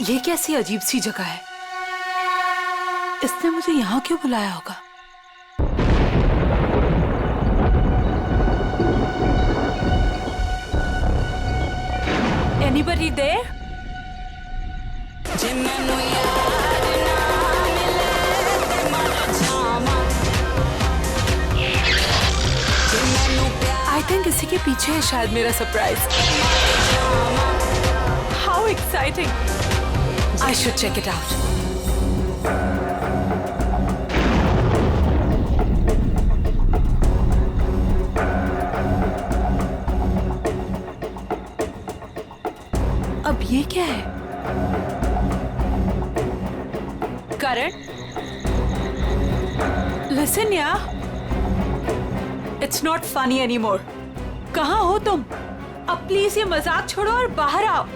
ये कैसी अजीब सी जगह है? इसने मुझे यहाँ क्यों बुलाया होगा? Anybody there? I think इसी के पीछे है शायद मेरा surprise. How exciting! I should check it out. अब ये क्या है? करण, listen यार, it's not funny anymore. कहाँ हो तुम? अब प्लीज ये मजाक छोड़ो और बाहर आओ।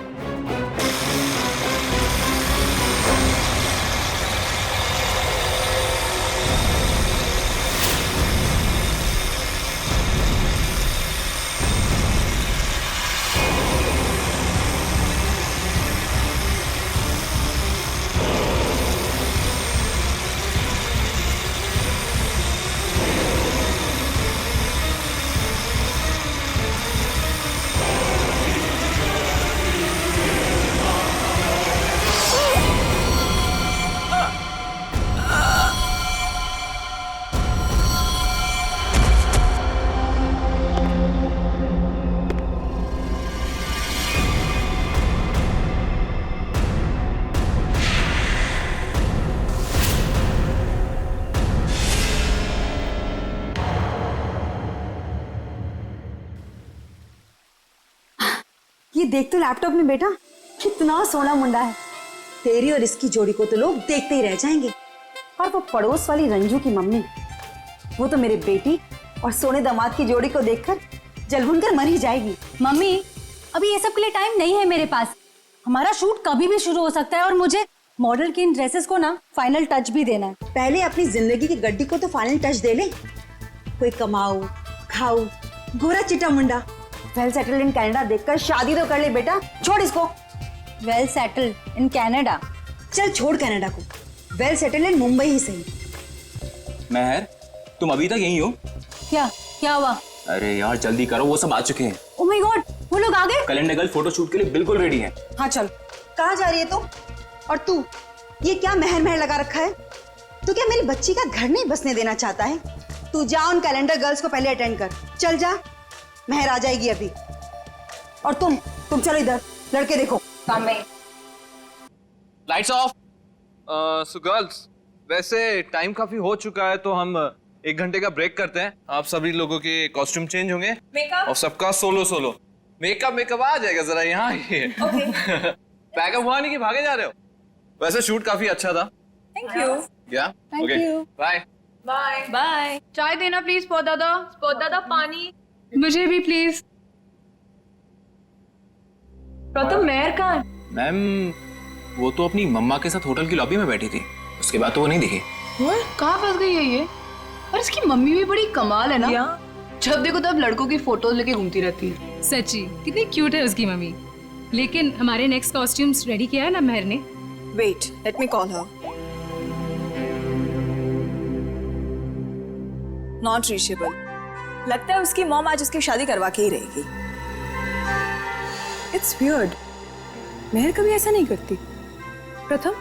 ये देख तो लैपटॉप में बेटा, कितना सोना मुंडा है। तेरी और इसकी जोड़ी को तो लोग देखते ही रह जाएंगे। और वो पड़ोस वाली रंजू की मम्मी, वो तो मेरे बेटी और सोने दामाद की जोड़ी को देखकर जलभुन कर मर ही जाएगी। मम्मी, अभी ये सब के लिए टाइम नहीं है मेरे पास। हमारा शूट कभी भी शुरू हो सकता है और मुझे मॉडल की इन ड्रेसेस को ना फाइनल टच भी देना है। पहले अपनी जिंदगी की गड्डी को तो फाइनल टच दे ले। कोई कमाऊ खाऊ गोरा चिटा मुंडा वेल सेटल्ड इन कनाडा देखकर शादी तो कर ले बेटा। छोड़ इसको। Well settled in Canada? चल छोड़ कनाडा को, वेल सेटल्ड इन मुंबई ही सही। महर, तुम अभी तक यहीं हो? क्या हुआ? अरे यार जल्दी करो, वो सब आ चुके हैं। ओह माय गॉड, वो लोग आ गए? कैलेंडर गर्ल फोटो शूट के लिए बिल्कुल रेडी हैं। हाँ चल। कहाँ जा रही है तू? और तू ये क्या महर महर लगा रखा है? तू क्या मेरी बच्ची का घर नहीं बसने देना चाहता है? तू जा उन कैलेंडर गर्ल्स को पहले अटेंड कर। चल जा, महर आ जाएगी अभी। और तुम चलो इधर, लड़के देखो। Lights off. सो गर्ल्स, वैसे टाइम काफी हो चुका है तो हम 1 घंटे का ब्रेक करते हैं। आप सभी लोगों के कॉस्ट्यूम चेंज होंगे और सबका सोलो मेकअप आ जाएगा। जरा यहाँ पैकअप हुआ नहीं कि भागे जा रहे हो? वैसे शूट काफी अच्छा था। Thank you. या ओके, बाय बाय बाय। चाय देना प्लीज। स्पॉट दादा पानी। मुझे भी प्लीज। प्रथम मेहर कहाँ है? मैम, वो तो अपनी मम्मा के साथ होटल की लॉबी में बैठी थी, उसके बाद तो वो नहीं दिखी। कहाँ फंस गई है ये? और इसकी मम्मी भी बड़ी कमाल है ना। जब देखो तब लड़कों की फोटोज लेके घूमती रहती है। सच्ची कितनी क्यूट है उसकी मम्मी। लेकिन हमारे नेक्स्ट कॉस्ट्यूम्स रेडी किया है ना महर ने? Wait, let me call her. Not reachable. लगता है उसकी मॉम आज उसकी शादी करवा के ही रहेगी। इट्स वियर्ड, मेहर कभी ऐसा नहीं करती। प्रथम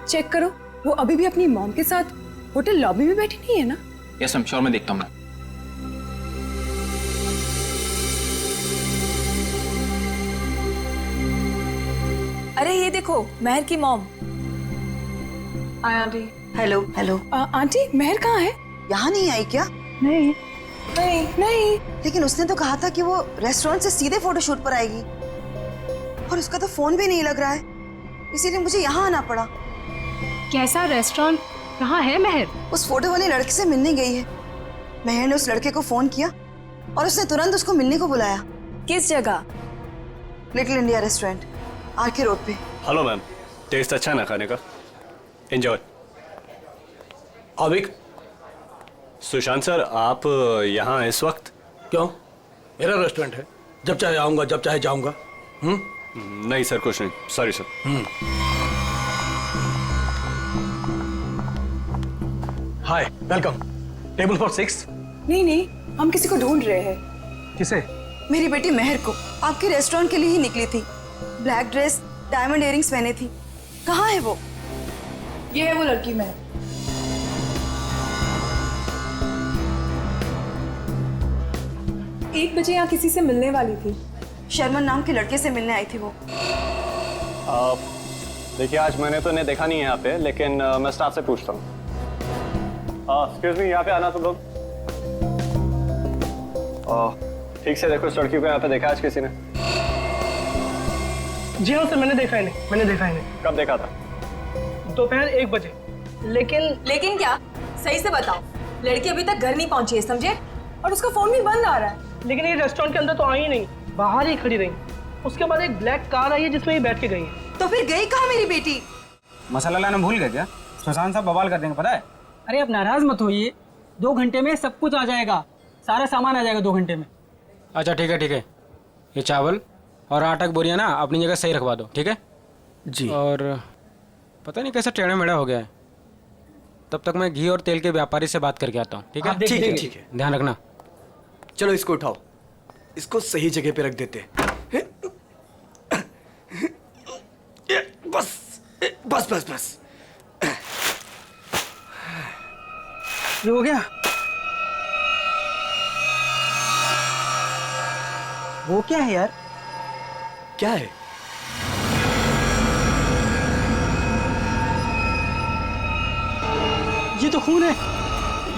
चेक करो, वो अभी भी अपनी मॉम के साथ होटल लॉबी में बैठी नहीं है ना? यस मैम, श्योर, मैं देखता हूँ। अरे ये देखो, मेहर की mom. Hi aunty. Hello hello. Aunty, Mehar कहाँ है? यहाँ नहीं आई क्या? नहीं नहीं नहीं। लेकिन उसने तो कहा था कि वो रेस्टोरेंट से सीधे फोटोशूट पर आएगी, और उसका तो फोन भी नहीं लग रहा है, इसीलिए मुझे यहाँ आना पड़ा। कैसा रेस्टोरेंट? कहाँ है महर? उस फोटो वाले लड़के से मिलने गई है। महर ने उस लड़के को फोन किया और उसने तुरंत उसको मिलने को बुलाया। किस जगह? Little India restaurant, RK road पे। हेलो मैम, टेस्ट अच्छा है ना खाने का? एंजॉय। अभिक, सुशांत सर, आप यहाँ इस वक्त? क्यों? मेरा रेस्टोरेंट है, जब चाहे आऊंगा, जब चाहे जाऊंगा। नहीं सर, कुछ नहीं, sorry sir. Hi, welcome. Table for 6। नहीं नहीं, हम किसी को ढूंढ रहे हैं। किसे? मेरी बेटी मेहर को आपके रेस्टोरेंट के लिए ही निकली थी। ब्लैक ड्रेस, डायमंड इयरिंग्स पहने थी। कहाँ है वो? ये है वो लड़की मैं। 1 बजे यहाँ किसी से मिलने वाली थी। शर्मन नाम के लड़के से मिलने आई थी वो। देखिए, आज मैंने तो इन्हें देखा नहीं है यहाँ पे, लेकिन मैं स्टाफ से पूछता हूँ। एक्सक्यूज मी, यहाँ पे आना सब लोग। ठीक से देखो, इस लड़की को यहाँ पे देखा आज किसी ने? जी हाँ सर, मैंने देखा इन्हें। कब देखा था? दोपहर 1 बजे। लेकिन क्या? सही से बताओ। लड़की अभी तक घर नहीं पहुंची है, समझे? और उसका फोन भी बंद आ रहा है। लेकिन ये रेस्टोरेंट के अंदर तो आई ही नहीं, बाहर ही खड़ी रही। उसके बाद एक ब्लैक कार आई है जिसमें ये बैठ के गई है। तो फिर गई कहाँ मेरी बेटी? मसाला लाना भूल गए क्या? सुशांत साहब बवाल कर देंगे, पता है? अरे आप नाराज मत होइए, 2 घंटे में सब कुछ आ जाएगा, सारा सामान आ जाएगा 2 घंटे में। अच्छा ठीक है। ये चावल और आटा की बोरियां ना अपनी जगह सही रखवा दो, ठीक है जी। और पता नहीं कैसा टेढ़ा मेढ़ा हो गया है, तब तक मैं घी और तेल के व्यापारी से बात करके आता हूँ, ठीक है? ठीक है। ध्यान रखना। चलो इसको उठाओ, इसको सही जगह पे रख देते हैं। बस। ये हो गया? वो क्या है यार? क्या है? ये तो खून है।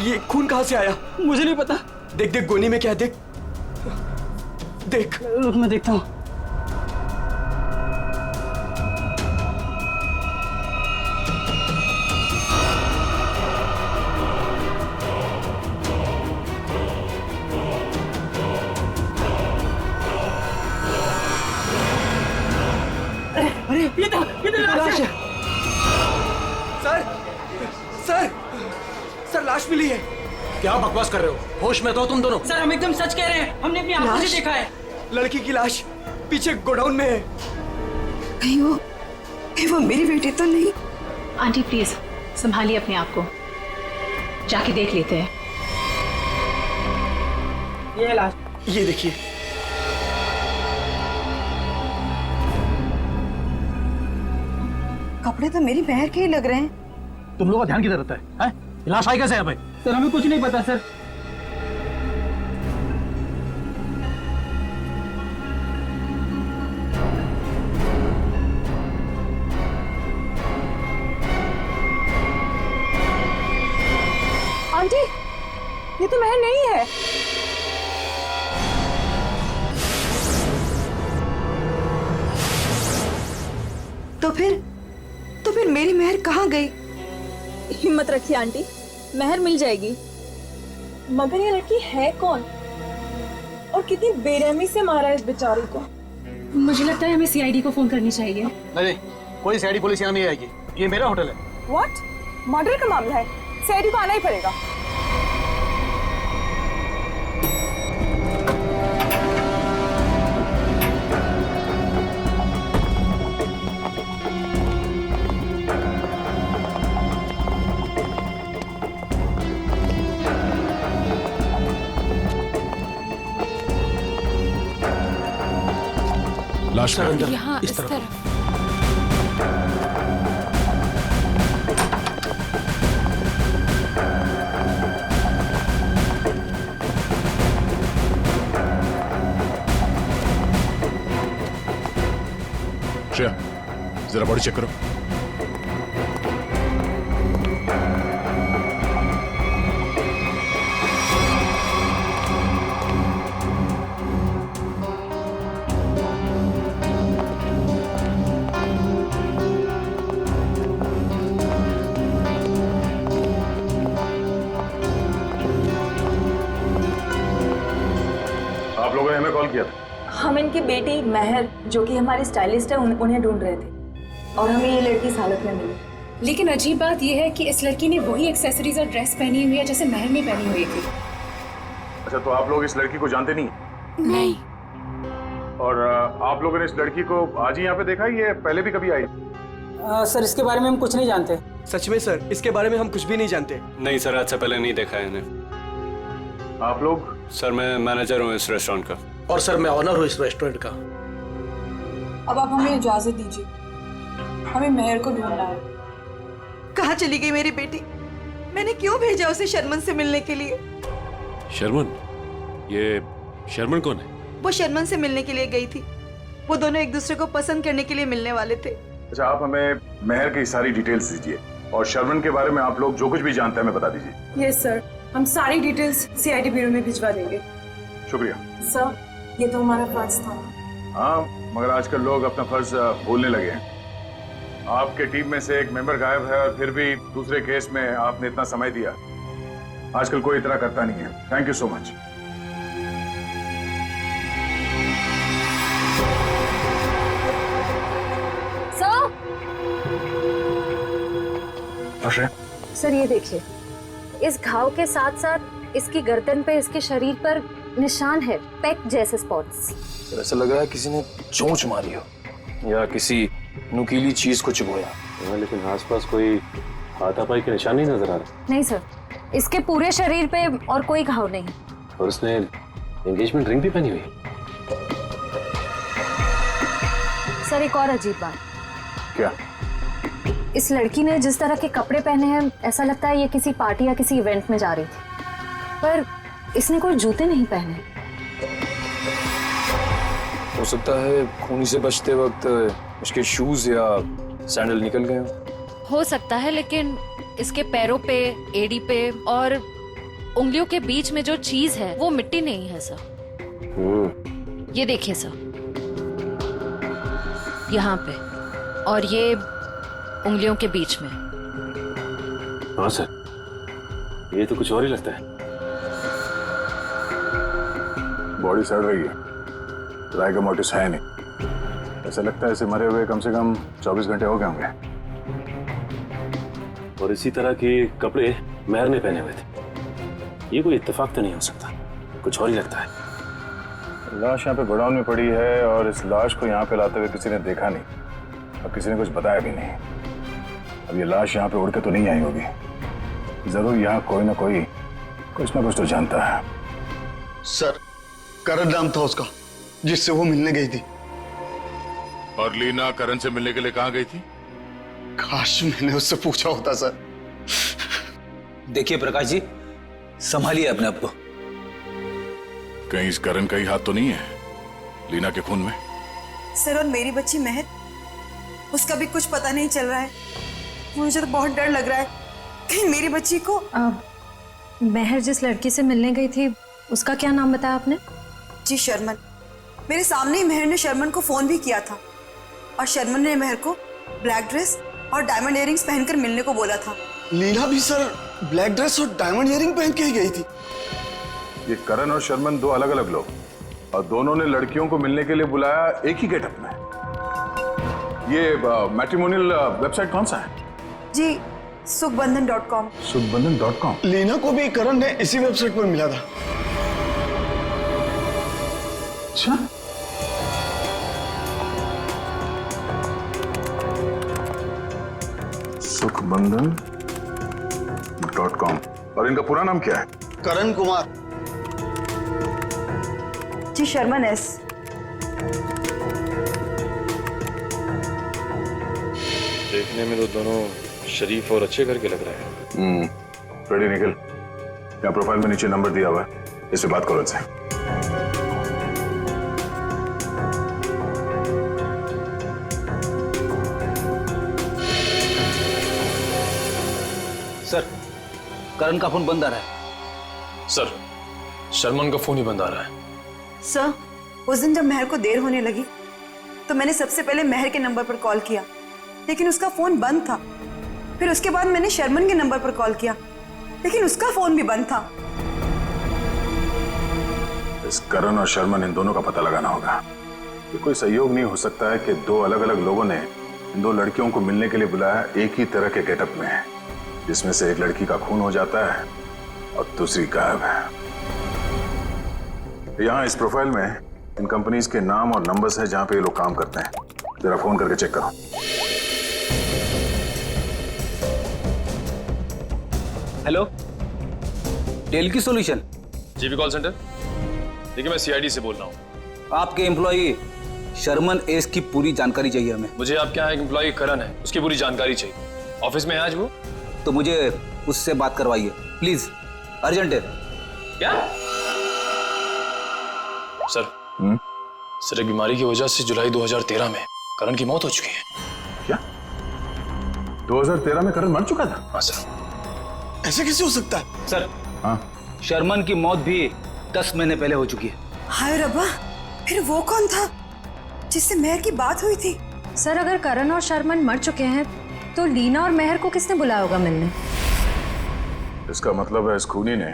ये खून कहाँ से आया? मुझे नहीं पता। देख गोनी में क्या है, देख। रुक, मैं देखता हूँ। अरे ये तो लाश है। सर लाश मिली है। क्या बकवास कर रहे हो? होश में तो तुम दोनों। सर हम एकदम सच कह रहे हैं, हमने अपनी आंखों से देखा है। लड़की की लाश पीछे गोडाउन में है। कहीं वो मेरी बेटी तो नहीं? आंटी प्लीज संभालिए अपने आप को, जाके देख लेते हैं। ये है लाश। ये देखिए। कपड़े तो मेरी बहन के ही लग रहे हैं। तुम लोगों का ध्यान किधर रहता है? लाश आई कैसे है भाई? सर हमें कुछ नहीं पता सर। आंटी, ये तो महल नहीं है। तो फिर मेरी मेहर कहाँ गई? हिम्मत रखिए आंटी, मेहर मिल जाएगी। मगर ये लड़की है कौन और कितनी बेरहमी से मारा है इस बेचारी को? मुझे लगता है हमें सीआईडी को फोन करनी चाहिए। नहीं, कोई सीआईडी पुलिस यहाँ नहीं आएगी, ये मेरा होटल है। व्हाट? मर्डर का मामला है, सीआईडी को आना ही पड़ेगा। लाश अंदर, यहाँ इस तरफ। श्रेया, जरा बॉडी चेक करो। आप लोगों ने हमें कॉल किया था? हम इनकी बेटी मेहर, जो कि हमारी स्टाइलिस्ट है, उन्हें ढूंढ रहे थे और हमें ये लड़की इस हालत में मिली। लेकिन अजीब बात यह है कि इस लड़की ने वही एक्सेसरीज और ड्रेस पहनी हुई है जैसे मेहर ने पहनी हुई थी। अच्छा, तो आप लोग इस लड़की को जानते नहीं? नहीं। और आप लोगों ने इस लड़की को आज ही यहाँ पे देखा, ये पहले भी कभी आई? सर इसके बारे में हम कुछ नहीं जानते। सच में सर, इसके बारे में हम कुछ भी नहीं जानते। नहीं सर, आज से पहले नहीं देखा है इन्हें। आप लोग? सर मैं मैनेजर हूँ इस रेस्टोरेंट का। और सर मैं ऑनर हूँ इस रेस्टोरेंट का। अब आप हमें इजाजत दीजिए, हमें मेहर को ढूंढना है। कहाँ चली गई मेरी बेटी? मैंने क्यों भेजा उसे शर्मन से मिलने के लिए? शर्मन? ये शर्मन कौन है? वो शर्मन से मिलने के लिए गई थी। वो दोनों एक दूसरे को पसंद करने के लिए मिलने वाले थे। अच्छा, आप हमें मेहर की सारी डिटेल्स दीजिए और शर्मन के बारे में आप लोग जो कुछ भी जानते हैं हमें बता दीजिए। यस सर, हम सारी डिटेल्स सीआईडी ब्यूरो में भिजवा देंगे। शुक्रिया सर, ये तो हमारा फर्ज था। हाँ, मगर आजकल लोग अपना फर्ज भूलने लगे हैं। आपके टीम में से एक मेंबर गायब है और फिर भी दूसरे केस में आपने इतना समय दिया। आजकल कोई इतना करता नहीं है। Thank you so much. Sir ये देखिए, इस घाव के साथ साथ इसकी गर्दन पे, इसके शरीर पर निशान है, पेक जैसे स्पॉट्स। सर ऐसा लग रहा है किसी ने चोंच मारी हो या किसी नुकीली चीज को चुभोया। लेकिन आसपास कोई हाथापाई के निशान नहीं नजर आ रहे। नहीं सर, इसके पूरे शरीर पे और कोई घाव नहीं। और उसने एंगेजमेंट रिंग भी पहनी हुई है। सर एक और अजीब बात। क्या? इस लड़की ने जिस तरह के कपड़े पहने हैं, ऐसा लगता है ये किसी पार्टी या किसी इवेंट में जा रही थी, पर इसने कोई जूते नहीं पहने। हो सकता है खूनी से बचते वक्त इसके शूज या सैंडल निकल गए हो सकता है, लेकिन इसके पैरों पे, एड़ी पे और उंगलियों के बीच में जो चीज है वो मिट्टी नहीं है सर। ये देखिए सर, यहाँ पे और ये उंगलियों के बीच में। हाँ सर, ये तो कुछ और ही लगता है। बॉडी सड़ रही है, राइगर मोटिस है नहीं। ऐसा लगता है इसे मरे हुए कम से कम 24 घंटे हो गए होंगे। और इसी तरह के कपड़े मेहर ने पहने हुए थे। ये कोई इत्तेफाक तो नहीं हो सकता, कुछ और ही लगता है। लाश यहाँ पे गोडाउन में पड़ी है और इस लाश को यहाँ पे लाते हुए किसी ने देखा नहीं और किसी ने कुछ बताया भी नहीं। अब ये लाश यहाँ पे उड़ के तो नहीं आई होगी। जरूर यहाँ कोई ना कोई कुछ ना कुछ तो जानता है। सर, करण नाम था उसका जिससे वो मिलने गई थी। और लीना करण से मिलने के लिए कहाँ गई थी? काश मैंने उससे पूछा होता सर। देखिए प्रकाश जी, संभालिए अपने आप को। कहीं इस करण का ही हाथ तो नहीं है लीना के खून में? सर, और मेरी बच्ची महर, उसका भी कुछ पता नहीं चल रहा है। मुझे तो बहुत डर लग रहा है कि मेरी बच्ची को। महर जिस लड़की से मिलने गई थी, उसका क्या नाम बताया आपने? जी शर्मन। मेरे सामने ही महर ने शर्मन को फोन भी किया था और शर्मन ने महर को ब्लैक ड्रेस और डायमंड इयरिंग्स पहनकर मिलने को बोला था। लीना भी सर ब्लैक ड्रेस और डायमंड इयरिंग पहन के ही गई थी। ये करण और शर्मन दो अलग अलग लोग, और दोनों ने लड़कियों को मिलने के लिए बुलाया एक ही गेटअप में। ये मैट्रिमोनियल वेबसाइट कौन सा है? जी सुखबंधन.com। सुखबंधन.com। लीना को भी करण ने इसी वेबसाइट पर मिला था। अच्छा, सुखबंधन.com। और इनका पूरा नाम क्या है? करण कुमार। जी शर्मन एस। देखने में तो दोनों शरीफ और अच्छे घर के लग रहे हैं। रेडी निकल। यहाँ प्रोफाइल में नीचे नंबर दिया हुआ है, इससे बात करो इनसे। सर, करण का फोन बंद आ रहा है। सर, शर्मन का फोन ही बंद आ रहा है। सर, उस दिन जब महर को देर होने लगी तो मैंने सबसे पहले महर के नंबर पर कॉल किया, लेकिन उसका फोन बंद था। फिर उसके बाद मैंने शर्मन के नंबर पर कॉल किया, लेकिन उसका फोन भी बंद था। इस करण और शर्मन, इन दोनों का पता लगाना होगा। ये कोई सहयोग नहीं हो सकता है कि दो अलग अलग लोगों ने इन दो लड़कियों को मिलने के लिए बुलाया एक ही तरह के गेटअप में, जिसमें से एक लड़की का खून हो जाता है और दूसरी गायब है। यहाँ इस प्रोफाइल में इन कंपनीज के नाम और नंबर्स हैं जहां पे ये लोग काम करते हैं। जरा फोन करके चेक करो। हेलो, टेल की सॉल्यूशन। GB call centre. देखिए, मैं सीआईडी से बोल रहा हूँ। आपके एम्प्लॉई शर्मन एस की पूरी जानकारी चाहिए हमें। मुझे आपके यहाँ एक एम्प्लॉय करण है, उसकी पूरी जानकारी चाहिए। ऑफिस में है आज वो? तो मुझे उससे बात करवाइए प्लीज, अर्जेंट है। क्या सर? सर, एक बीमारी की वजह से जुलाई 2013 में करण की मौत हो चुकी है। क्या 2013 में करण मर चुका था? हाँ सर। ऐसे कैसे हो सकता है सर? हाँ, शर्मन की मौत भी 10 महीने पहले हो चुकी है। हाय रब्बा, फिर वो कौन था जिससे मेहर की बात हुई थी? सर, अगर करण और शर्मन मर चुके हैं तो लीना और मेहर को किसने बुलाया होगा मिलने? इसका मतलब है इस खूनी ने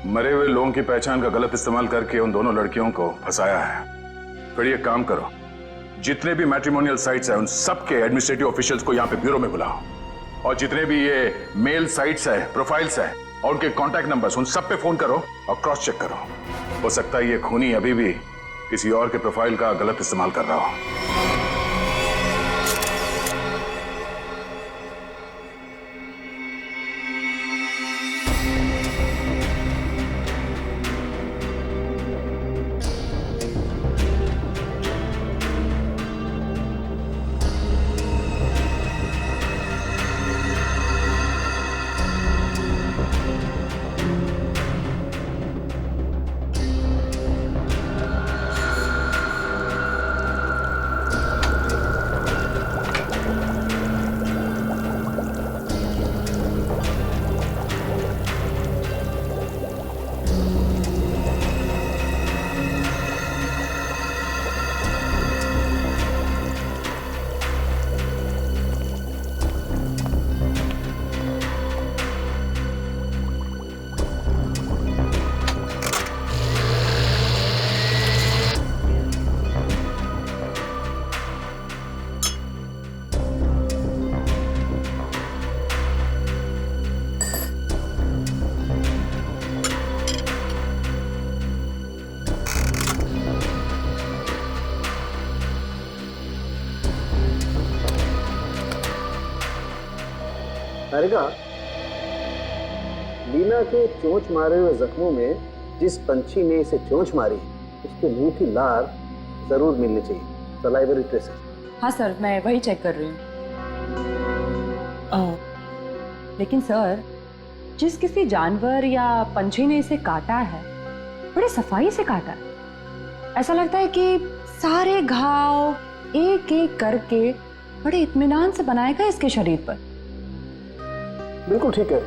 मरे हुए लोगों की पहचान का गलत इस्तेमाल करके उन दोनों लड़कियों को फंसाया है। फिर ये काम करो, जितने भी मैट्रिमोनियल साइट्स हैं उन सबके एडमिनिस्ट्रेटिव ऑफिशियल्स को यहाँ पे ब्यूरो में बुलाओ, और जितने भी ये मेल साइट्स है, प्रोफाइल्स है और उनके कॉन्टैक्ट नंबर्स, उन सब पे फोन करो और क्रॉस चेक करो। हो सकता है ये खूनी अभी भी किसी और के प्रोफाइल का गलत इस्तेमाल कर रहा हो। तारिका, लीना के चोंच मारे हुए जख्मों में जिस पंछी ने इसे चोंच मारी उसकी मीठी लार जरूर मिलनी चाहिए, सलाइवरी ट्रेसेस। हाँ सर, मैं वही चेक कर रही हूँ। लेकिन सर, जिस किसी जानवर या पंछी ने इसे काटा है बड़े सफाई से काटा है। ऐसा लगता है कि सारे घाव एक एक करके बड़े इत्मीनान से बनाएगा इसके शरीर पर। बिल्कुल ठीक है।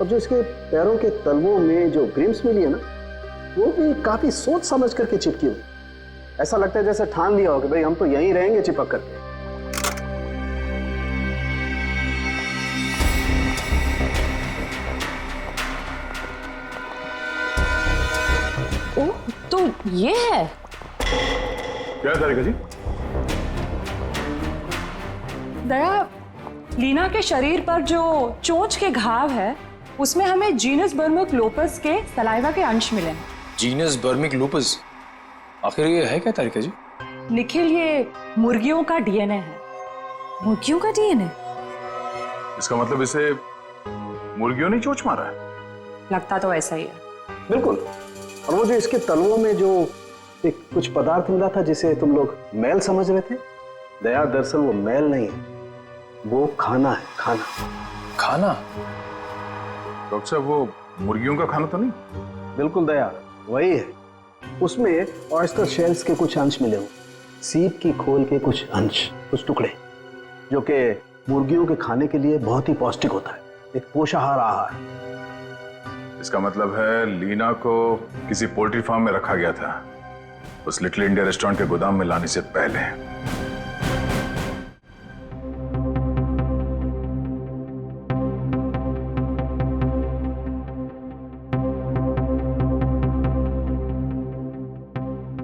और जो इसके पैरों के तलवों में जो ग्रिम्स मिली है ना, वो भी काफी सोच समझ करके चिपकी हुई। ऐसा लगता है जैसे ठान लिया हो कि भाई हम तो यहीं रहेंगे चिपक करके। ओह, तो ये है। क्या तारिका जी? दया, लीना के शरीर पर जो चोंच के घाव है उसमें हमें जीनस बर्मिक लोपस के सलाइवा के अंश मिले हैं। जीनस बर्मिक लूपस? आखिर ये है क्या तारिका जी? निखिल, ये मुर्गियों का डीएनए है। मुर्गियों का डीएनए? इसका मतलब इसे मुर्गियों ने चोंच मारा है? लगता तो ऐसा ही है। बिल्कुल। और वो जो इसके तलवों में जो एक कुछ पदार्थ मिला था जिसे तुम लोग मैल समझ रहे थे, दया दरअसल वो मैल नहीं है, वो खाना है। खाना? खाना? डॉक्टर साहब, वो मुर्गियों का खाना तो नहीं? बिल्कुल दया, वही है। उसमें ऑयस्टर शेल्स के कुछ अंश मिले हुए, सीप की खोल के कुछ अंश, कुछ टुकड़े, जो कि मुर्गियों के खाने के लिए बहुत ही पौष्टिक होता है, एक पोषाहार आहार। इसका मतलब है लीना को किसी पोल्ट्री फार्म में रखा गया था, उस लिटिल इंडिया रेस्टोरेंट के गोदाम में लाने से पहले।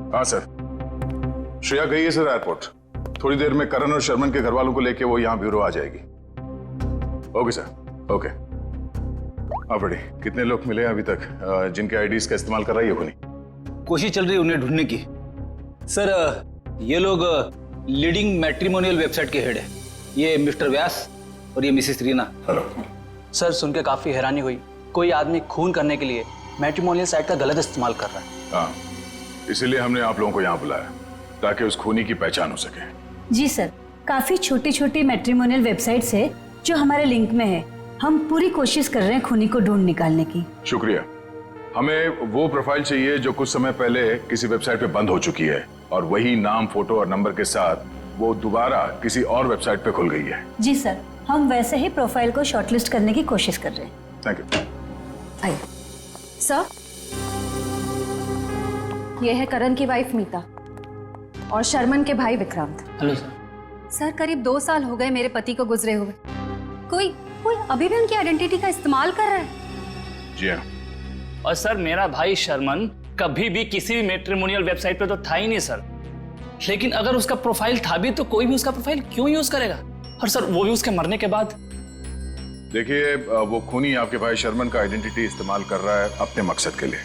हाँ सर, श्रेया गई है सर एयरपोर्ट। थोड़ी देर में करण और शर्मन के घर वालों को लेके वो यहाँ ब्यूरो आ जाएगी। Okay sir, okay. हाँ बड़ी, कितने लोग मिले अभी तक जिनके आईडीज का इस्तेमाल कर रही है खुनी? कोशिश चल रही है उन्हें ढूंढने की। सर ये लोग लीडिंग मैट्रिमोनियल वेबसाइट के हेड है, ये मिस्टर व्यास और ये मिसेस रीना। सर सुन के काफी हैरानी हुई, कोई आदमी खून करने के लिए मैट्रिमोनियल साइट का गलत इस्तेमाल कर रहा है। हाँ, इसीलिए हमने आप लोगों को यहाँ बुलाया ताकि उस खूनी की पहचान हो सके। जी सर, काफी छोटी छोटी मैट्रिमोनियल वेबसाइट्स है जो हमारे लिंक में है। हम पूरी कोशिश कर रहे हैं खूनी को ढूंढ निकालने की। शुक्रिया। हमें वो प्रोफाइल चाहिए जो कुछ समय पहले किसी वेबसाइट पे बंद हो चुकी है और वही नाम, फोटो और नंबर के साथ वो दोबारा किसी और वेबसाइट पे खुल गई है। जी सर, हम वैसे ही प्रोफाइल को शॉर्टलिस्ट करने की कोशिश कर रहे हैं। Thank you. आइए सर, ये है करण की वाइफ मीता और शर्मन के भाई विक्रांत। Hello sir. सर करीब 2 साल हो गए मेरे पति को गुजरे हुए। कोई अभी भी उनकी आइडेंटिटी का इस्तेमाल कर रहा है। जी हाँ। और सर मेरा भाई शर्मन कभी भी किसी भी मैट्रिमोनियल वेबसाइट पे तो था ही नहीं सर। लेकिन अगर उसका प्रोफाइल था भी तो कोई भी उसका प्रोफाइल क्यों यूज करेगा, और सर वो भी उसके मरने के बाद। देखिए, वो खूनी आपके भाई शर्मन का आइडेंटिटी इस्तेमाल कर रहा है अपने मकसद के लिए।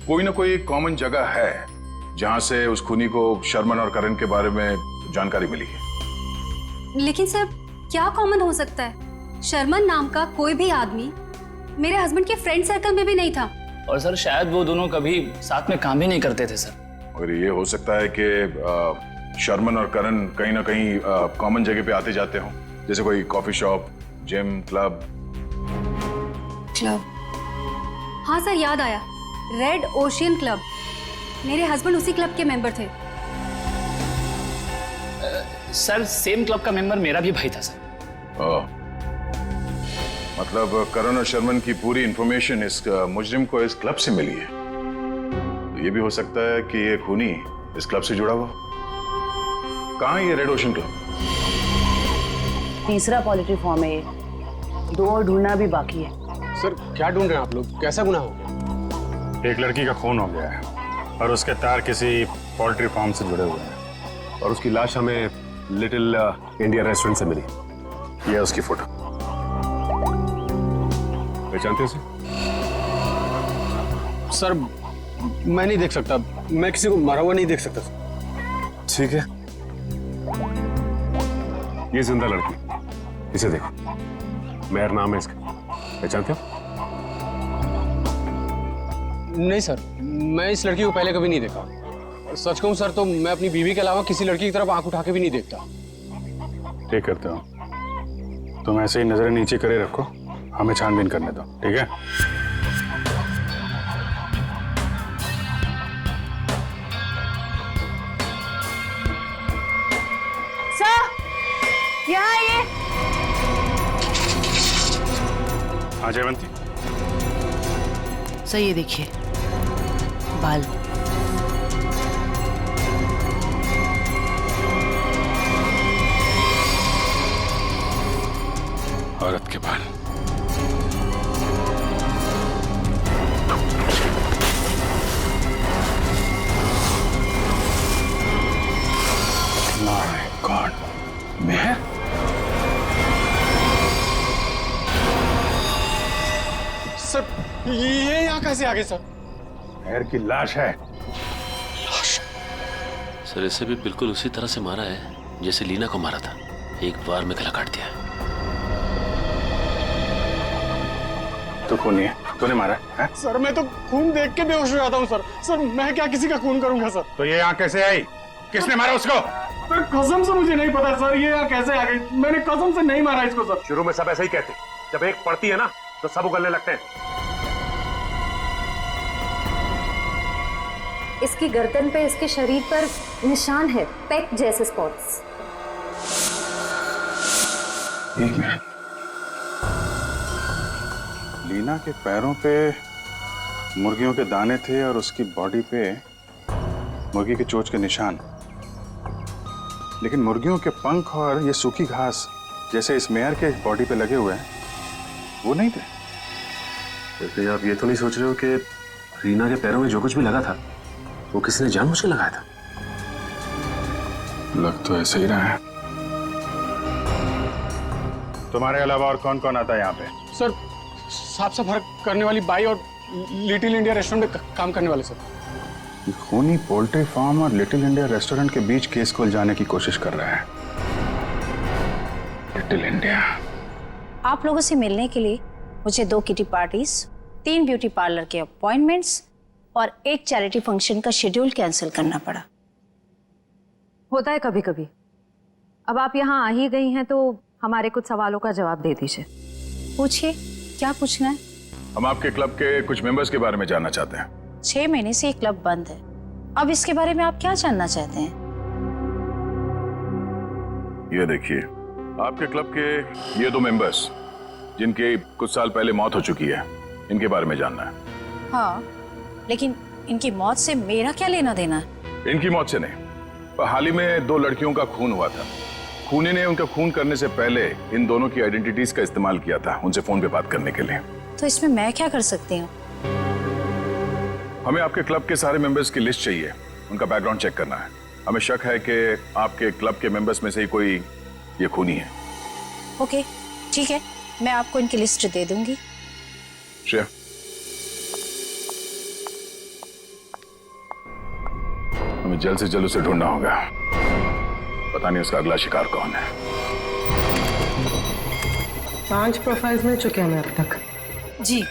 कोई ना कोई कॉमन जगह है जहां से उस खूनी को शर्मन और करण के बारे में जानकारी मिली है। लेकिन सर क्या कॉमन हो सकता है? शर्मन नाम का कोई भी आदमी मेरे हस्बैंड के फ्रेंड सर्कल में भी नहीं था। और सर शायद वो दोनों कभी साथ में काम भी नहीं करते थे सर। और ये हो सकता है कि शर्मन और करण कहीं ना कहीं कॉमन जगह पे आते जाते हों, जैसे कोई कॉफी शॉप, जिम, क्लब। हाँ सर, याद आया, रेड ओशियन क्लब। मेरे हस्बैंड उसी क्लब के मेंबर थे। सर सेम क्लब का मेंबर मेरा भी भाई था सर। मतलब करण और शर्मन की पूरी इंफॉर्मेशन इस मुजरिम को इस क्लब से मिली है। तो ये भी हो सकता है कि ये खूनी इस क्लब से जुड़ा हुआ। कहाँ है ये रेड ओशन क्लब? तीसरा पॉजिटिव फॉर्म है ये, 2 और ढूंढना भी बाकी है। सर क्या ढूंढ रहे हैं आप लोग? कैसा गुनाह हो गया? एक लड़की का खून हो गया है और उसके तार किसी पोल्ट्री फार्म से जुड़े हुए हैं और उसकी लाश हमें लिटिल इंडिया रेस्टोरेंट से मिली। ये उसकी फोटो। पहचानते हो सर मैं नहीं देख सकता, मैं किसी को मरा हुआ नहीं देख सकता। ठीक है, ये जिंदा लड़की, इसे देखो, मेहर नाम है इसका, पहचानते हो? नहीं सर, मैं इस लड़की को पहले कभी नहीं देखा। सच कहूं सर तो मैं अपनी बीवी के अलावा किसी लड़की की तरफ आंख उठा के भी नहीं देखता। ठीक करते हो, तुम ऐसे ही नजरें नीचे करे रखो, हमें छानबीन करने दो, ठीक है? सर यहाँ आइए। हाँ जयवंती। सर ये देखिए बाल। औरत के बाल। My God, Mehar? सर ये यहाँ कैसे आ गए सर? मेहर की लाश है। सर इसे भी बिल्कुल उसी तरह से मारा है जैसे लीना को मारा था, एक बार में गला काट दिया। तो खूनी है, तूने मारा है? सर मैं तो खून देख के बेहोश हो जाता हूँ सर। सर मैं क्या किसी का खून करूंगा सर? तो ये यहाँ कैसे आई? किसने मारा उसको? सर कसम से मुझे नहीं पता सर, ये यहाँ कैसे आ गई? मैंने कसम से नहीं मारा इसको सर। शुरू में सब ऐसे ही कहते, जब एक पड़ती है ना तो सब उगलने लगते हैं। इसकी गर्दन पे, इसके शरीर पर निशान है, पेक जैसे स्पॉट्स। एक मिनट, लीना के पैरों पे मुर्गियों के दाने थे और उसकी बॉडी पे मुर्गी के चोंच के निशान, लेकिन मुर्गियों के पंख और ये सूखी घास जैसे इस मेहर के बॉडी पे लगे हुए हैं वो नहीं थे। तो आप ये तो नहीं सोच रहे हो कि रीना के पैरों में जो कुछ भी लगा था वो किसी ने जानबूझ के लगाया था? लग तो ऐसे ही रहा है। तुम्हारे अलावा और कौन कौन आता है यहाँ पे? सर साफ सफाई करने वाली बाई और लिटिल इंडिया रेस्टोरेंट में काम करने वाले सर। ये खूनी पोल्ट्री फार्म और लिटिल इंडिया रेस्टोरेंट के बीच केस को उलझाने की कोशिश कर रहा है। Little India. आप लोगों से मिलने के लिए मुझे 2 किटी पार्टीज, 3 ब्यूटी पार्लर के अपॉइंटमेंट्स और 1 चैरिटी फंक्शन का शेड्यूल कैंसिल करना पड़ा। होता है कभी कभी। अब आप यहाँ आ ही गई हैं तो हमारे कुछ सवालों का जवाब दे दीजिए। पूछिए, क्या पूछना है? हम आपके क्लब के कुछ मेंबर्स के बारे में जानना चाहते हैं। 6 महीने से ये क्लब बंद है। अब इसके बारे में आप क्या जानना चाहते हैं? ये देखिए, आपके क्लब के ये 2 मेंबर्स जिनकी कुछ साल पहले मौत हो चुकी है, इनके बारे में जानना है। हाँ, लेकिन इनकी मौत से मेरा क्या लेना देना है? इनकी मौत से नहीं, पर हाल ही में 2 लड़कियों का खून हुआ था। खूनी ने उनका खून करने से पहले इन दोनों की आइडेंटिटीज का इस्तेमाल किया था उनसे फोन पे बात करने के लिए। तो इसमें मैं क्या कर सकती हूँ? हमें आपके क्लब के सारे मेंबर्स की लिस्ट चाहिए, उनका बैकग्राउंड चेक करना है। हमें शक है कि आपके क्लब के मेंबर्स में से ही कोई ये खूनी है। ओके, ठीक है, मैं आपको इनकी लिस्ट दे दूंगी। श्रेया, हमें जल्द से जल्द उसे ढूंढना होगा। पता नहीं उसका अगला शिकार कौन है। 5 प्रोफाइल्स मिल चुके हैं हमें अब तक। जी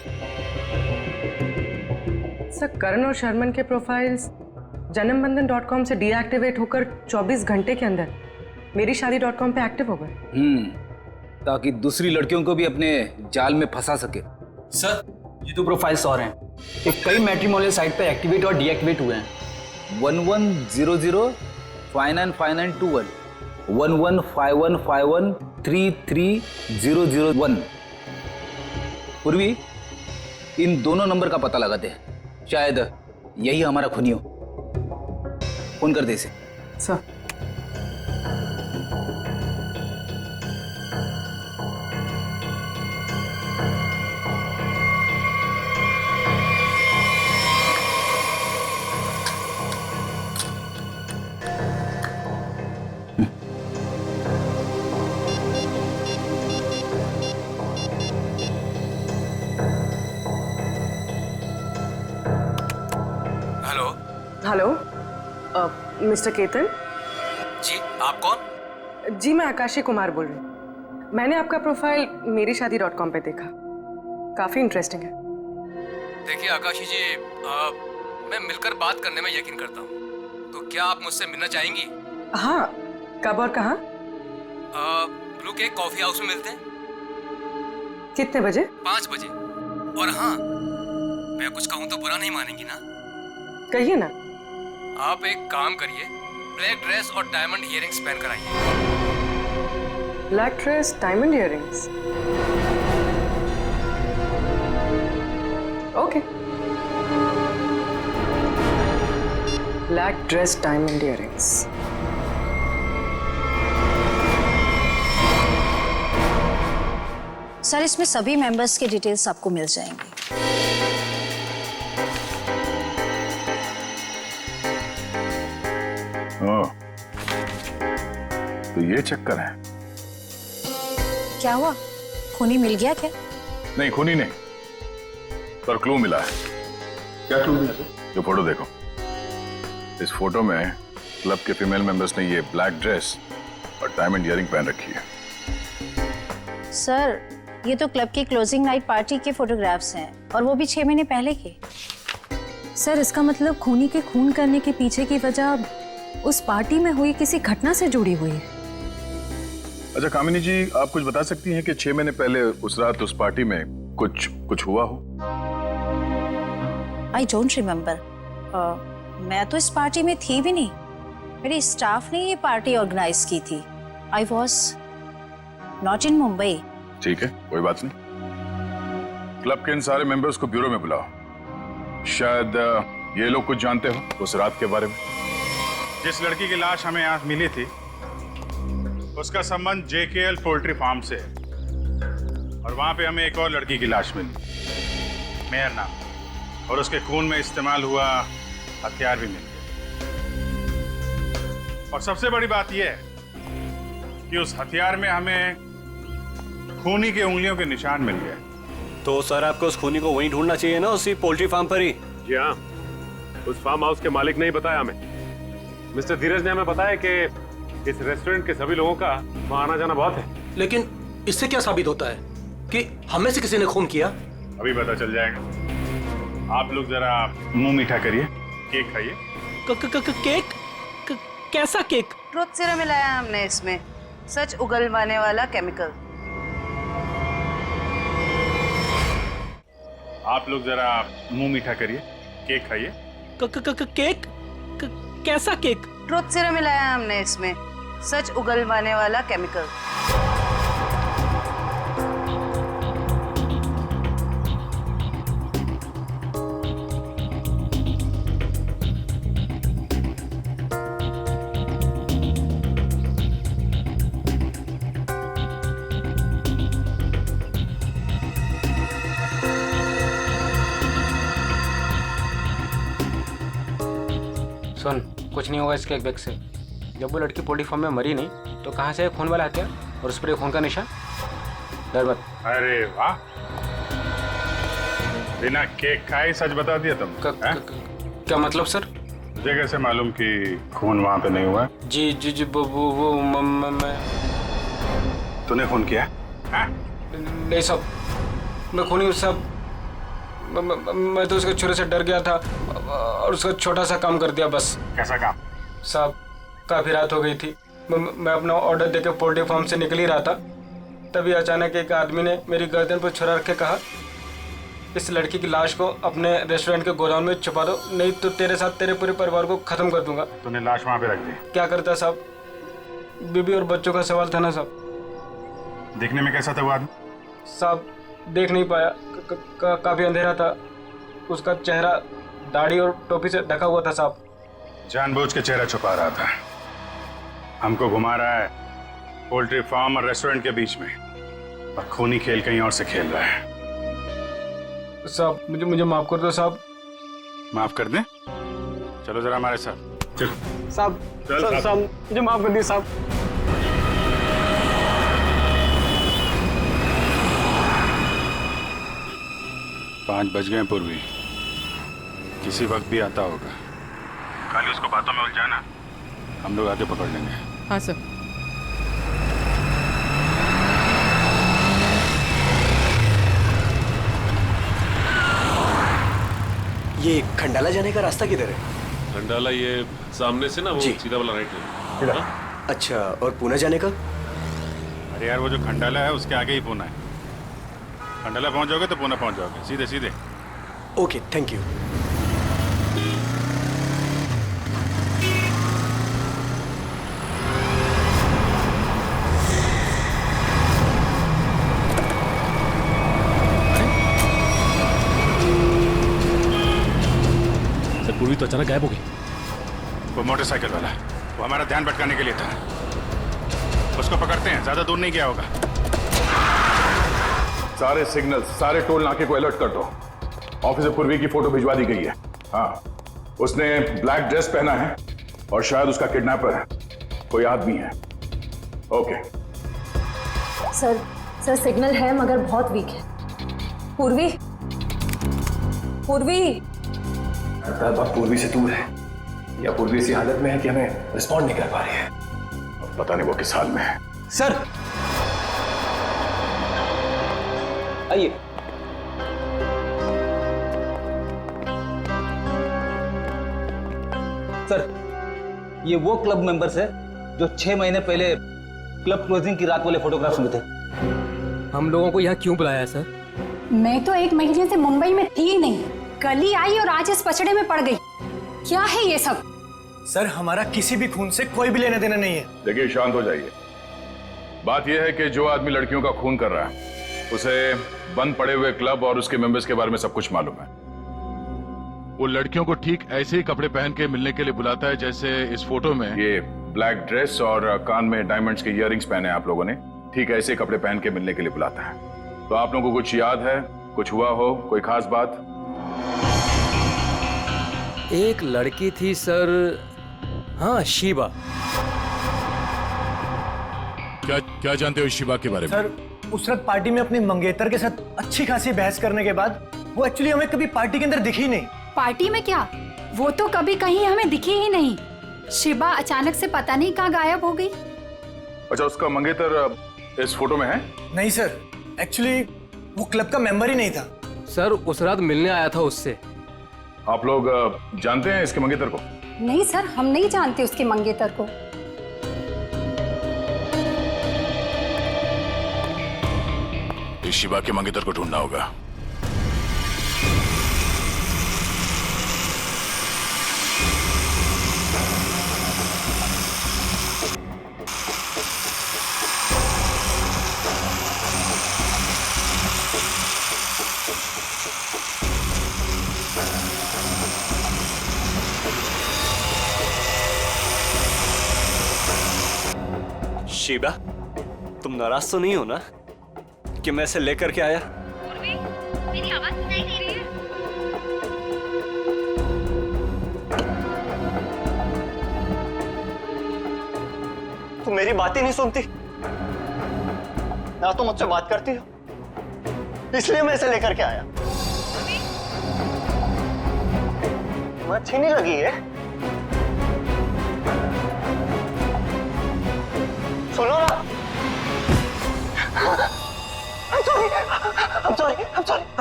सर, करण और शर्मन के प्रोफाइल्स जन्मबंधन.com से डीएक्टिवेट होकर 24 घंटे के अंदर मेरीशादी.com पे एक्टिव हो गए। ताकि दूसरी लड़कियों को भी अपने जाल में फंसा सके। सर, ये 2 प्रोफाइल्स और हैं। ये कई मैट्रिमोनियल साइट पे एक्टिवेट और डीएक्टिवेट हुए हैं। 1100 595921 115151 33001। पूर्वी, इन दोनों नंबर का पता लगाते हैं, शायद यही हमारा खूनी हो। फोन कर दे इसे। Sir, hello, mister Ketan. जी, आप कौन? जी, मैं आकाशी कुमार बोल रही हूँ। मैंने आपका प्रोफाइल मेरीशादी.com पे देखा, काफी इंटरेस्टिंग है। देखिए आकाशी जी, मैं मिलकर बात करने में यकीन करता हूँ, तो क्या आप मुझसे मिलना चाहेंगी? हाँ, कब और कहाँ? ब्लू केक कॉफी हाउस में मिलते हैं। कितने बजे? 5 बजे। और हाँ, मैं कुछ कहूँ तो बुरा नहीं मानेंगी ना? कहिए ना। आप एक काम करिए, ब्लैक ड्रेस और डायमंड इयररिंग्स पहन कर आइए। Black dress, diamond earrings. Okay. Black dress, diamond earrings. Sir, इसमें सभी मेंबर्स के डिटेल्स आपको मिल जाएंगे। तो ये चक्कर है। क्या हुआ, खूनी मिल गया क्या? नहीं, खूनी नहीं, पर क्लू मिला है। क्या क्लू मिला सर? जो फोटो देखो, इस फोटो में क्लब के फीमेल मेंबर्स ने ये ब्लैक ड्रेस और डायमंड इयररिंग पहन रखी है। सर, ये तो क्लब की क्लोजिंग नाइट पार्टी के फोटोग्राफ्स हैं, और वो भी 6 महीने पहले के। सर, इसका मतलब खूनी के खून करने के पीछे की वजह उस पार्टी में हुई किसी घटना से जुड़ी हुई है। अच्छा कामिनी जी, आप कुछ बता सकती हैं कि 6 महीने पहले उस रात उस पार्टी में कुछ हुआ हो? I don't remember. मैं तो इस पार्टी में थी भी नहीं। मेरे स्टाफ ने ये पार्टी ऑर्गेनाइज की थी। I was not in Mumbai. ठीक है, कोई बात नहीं। क्लब के इन सारे मेंबर्स को ब्यूरो में बुलाओ। शायद ये लोग कुछ जानते हो उस रात के बारे में। जिस लड़की की लाश हमें यहाँ मिली थी, उसका संबंध JKL पोल्ट्री फार्म से है, और वहां पे हमें एक और लड़की की लाश मिली, मेहर नाम, और उसके खून में इस्तेमाल हुआ हथियार भी मिल गए। और सबसे बड़ी बात यह है कि उस हथियार में हमें खूनी के उंगलियों के निशान मिल गए। तो सर, आपको उस खूनी को वहीं ढूंढना चाहिए ना, उसी पोल्ट्री फार्म पर ही? जी हाँ, उस फार्म हाउस के मालिक ने ही बताया हमें। मिस्टर धीरज ने हमें बताया कि इस रेस्टोरेंट के सभी लोगों का वहां आना जाना बहुत है। लेकिन इससे क्या साबित होता है कि हमें से किसी ने खून किया? अभी पता चल जाएगा। आप लोग जरा मुंह मीठा करिए, केक खाइए। केक? कैसा केक? ट्रुथ सीरम मिलाया हमने इसमें, सच उगलवाने वाला केमिकल। आप लोग जरा मुंह मीठा करिए, केक खाइए। केक? कैसा केक? ट्रुथ सीरम मिलाया हमने इसमें, सच उगलवाने वाला केमिकल। सुन, कुछ नहीं होगा इसके एक बैग से। जब वो लड़की पोल्ट्री फार्म में मरी नहीं तो कहाँ से खून वाला हथियार और उस पर खून का निशान? डर मत। अरे वाह, बिना केक खाए सच बता दिया तुम। क्या मतलब सर? मुझे कैसे मालूम कि खून वहां पे नहीं हुआ? जी जी जी वो मैं। तूने खून किया? नहीं साहब, मैं खूनी हूँ साहब। मैं तो उसके छुरे से डर गया था और उसका छोटा सा काम कर दिया बस। कैसा काम? साहब, काफी रात हो गई थी। मैं अपना ऑर्डर देके पोल्ट्री फार्म से निकल ही रहा था, तभी अचानक एक आदमी ने मेरी गर्दन पर छुरा रख के कहा, इस लड़की की लाश को अपने रेस्टोरेंट के गोदाम में छुपा दो, नहीं तो तेरे साथ तेरे पूरे परिवार को खत्म कर दूंगा। तूने लाश वहां पे रख दी? क्या करता साहब, बीबी और बच्चों का सवाल था ना साहब। देखने में कैसा था वो आदमी? साहब, देख नहीं पाया, काफी अंधेरा था। उसका चेहरा दाढ़ी और टोपी से ढका हुआ था साहब। जानबूझ के चेहरा छुपा रहा था, हमको घुमा रहा है पोल्ट्री फार्म और रेस्टोरेंट के बीच में, और खूनी खेल कहीं और से खेल रहा है। साहब, मुझे माफ कर दो साहब। माफ कर दें? चलो जरा हमारे साथ। चल साहब, साहब मुझे माफ कर दिए साहब। पाँच बज गए पूर्वी, किसी वक्त भी आता होगा। खाली उसको बातों में उलझाना, हम लोग आगे पकड़ लेंगे। हाँ सर। ये खंडाला जाने का रास्ता किधर है? खंडाला ये सामने से ना, वो सीधा वाला राइट है। अच्छा, और पुणे जाने का? अरे यार, वो जो खंडाला है उसके आगे ही पुणे है। खंडाला पहुंच जाओगे तो पुणे पहुंच जाओगे, सीधे सीधे। Okay, thank you. सर, पूर्वी तो अचानक गायब हो गई। वो मोटरसाइकिल वाला, वो हमारा ध्यान भटकाने के लिए था। उसको पकड़ते हैं, ज्यादा दूर नहीं गया होगा। सारे सिग्नल, सारे टोल नाके को अलर्ट कर दो। ऑफिसर पूर्वी की फोटो भिजवा दी गई है। हाँ, उसने ब्लैक ड्रेस पहना है और शायद उसका किडनैपर कोई आदमी है। ओके सर सिग्नल है मगर बहुत वीक है। पूर्वी बात पूर्वी से दूर है या पूर्वी इसी हालत में है कि हमें रिस्पॉन्ड नहीं कर पा रही है। पता नहीं वो किस हाल में है। सर आइए। सर, ये वो क्लब मेंबर्स है जो 6 महीने पहले क्लब क्लोजिंग की रात वाले फोटोग्राफ्स में थे। हम लोगों को यहाँ क्यों बुलाया है सर? मैं तो 1 महीने से मुंबई में थी नहीं, कल ही आई और आज इस पचड़े में पड़ गई। क्या है ये सब? सर, हमारा किसी भी खून से कोई भी लेना देना नहीं है। देखिए, शांत हो जाइए। बात यह है कि जो आदमी लड़कियों का खून कर रहा है उसे बंद पड़े हुए क्लब और उसके मेंबर्स के बारे में सब कुछ मालूम है। वो लड़कियों को ठीक ऐसे ही कपड़े पहन के मिलने के लिए बुलाता है जैसे इस फोटो में। ये ब्लैक ड्रेस और कान में डायमंड्स के इयररिंग्स पहने आप लोगों ने, ठीक ऐसे कपड़े पहन के मिलने के लिए बुलाता है। तो आप लोगों को कुछ याद है, कुछ हुआ हो, कोई खास बात? एक लड़की थी सर, हाँ, शिवा। क्या जानते हो शिवा के बारे में? सर, उस रात पार्टी में अपनी मंगेतर के साथ अच्छी खासी बहस करने के बाद वो एक्चुअली हमें कभी पार्टी के अंदर दिखी नहीं। पार्टी में क्या? वो तो कभी कहीं हमें दिखी ही नहीं। शिबा अचानक से पता नहीं कहाँ गायब हो गई। अच्छा, उसका मंगेतर इस फोटो में है? नहीं सर, एक्चुअली वो क्लब का मेंबर ही नहीं था। सर उस रात मिलने आया था उससे। आप लोग जानते हैं इसके मंगेतर को? नहीं सर, हम नहीं जानते उसके मंगेतर को। इस शिवा के मंगेतर को ढूंढना होगा। शीबा, तुम नाराज तो नहीं हो ना कि मैं इसे लेकर के आया? मेरी आवाज सुनाई दे रही है? तुम मेरी बात ही नहीं सुनती ना, तो मुझसे बात करती हो, इसलिए मैं इसे लेकर के आया। तुम्हें अच्छी नहीं लगी है? सुनो ना।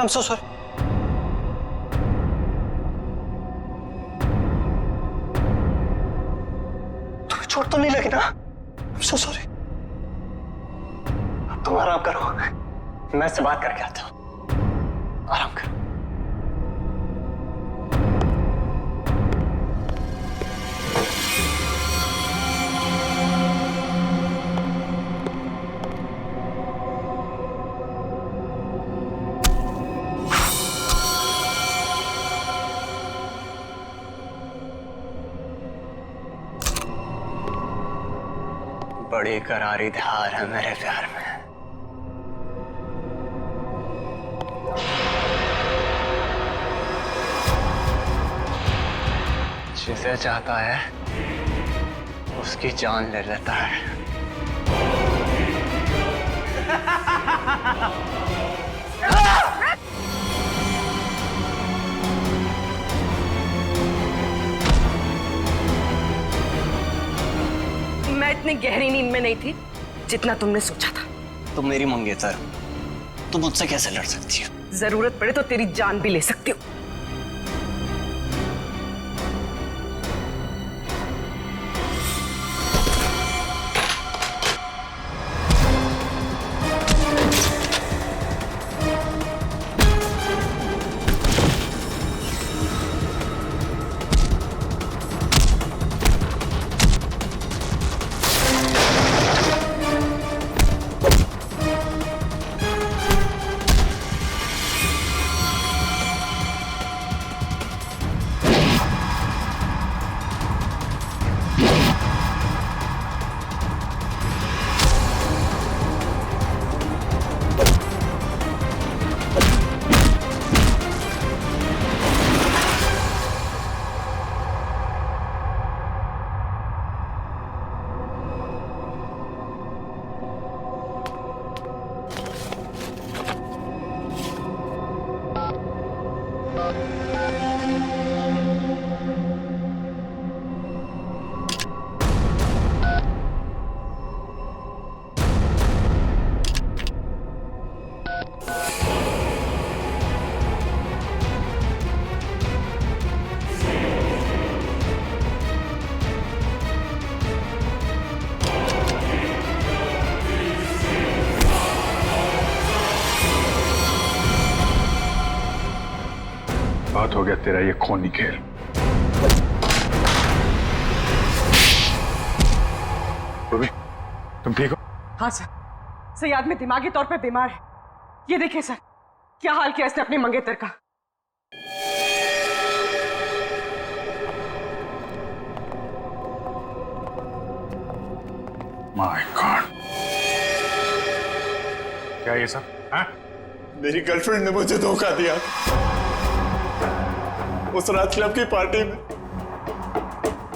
I'm so sorry. तुम्हें चोट तो नहीं लगी ना? I'm so sorry. अब तुम आराम करो, मैं इससे बात करके आता हूँ। आराम करो। बड़ी करारी धार है मेरे प्यार में। जिसे चाहता है उसकी जान ले लेता है। मैं इतनी गहरी नींद में नहीं थी जितना तुमने सोचा था। तुम मेरी मंगेतर, तुम मुझसे कैसे लड़ सकती हो? जरूरत पड़े तो तेरी जान भी ले सकती हो। बात हो गया तेरा ये खूनी खेल। तुम ठीक हो? हाँ सर, सयाद में दिमागी तौर पे बीमार है। ये देखिए सर, क्या हाल किया इसने अपने मंगेतर का। माय गॉड, क्या ये सब? हाँ? मेरी गर्लफ्रेंड ने मुझे धोखा दिया। उस रात क्लब की पार्टी में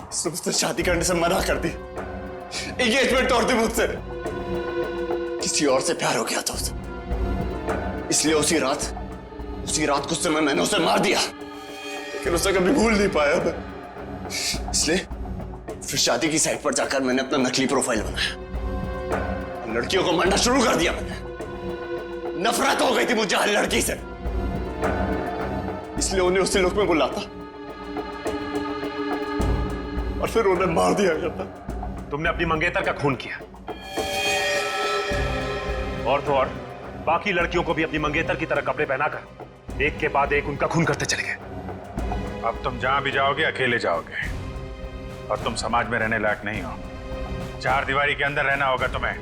उसने मुझसे शादी करने से मना कर दी। एंगेजमेंट तोड़ दी मुझसे। किसी और से प्यार हो गया था उसे, इसलिए उसी रात गुस्से में मैंने उसे मार दिया। लेकिन उसे कभी भूल नहीं पाया मैं। इसलिए फिर शादी की साइट पर जाकर मैंने अपना नकली प्रोफाइल बनाया। लड़कियों को मारना शुरू कर दिया मैंने। नफरत हो गई थी मुझे हर लड़की से, इसलिए उन्हें उसी लोक में बुलाता और फिर उन्हें मार दिया करता। तुमने अपनी मंगेतर का खून किया, और तो और बाकी लड़कियों को भी अपनी मंगेतर की तरह कपड़े पहनाकर एक के बाद एक उनका खून करते चले गए। अब तुम जहां भी जाओगे अकेले जाओगे, और तुम समाज में रहने लायक नहीं हो। चार दीवारी के अंदर रहना होगा तुम्हें।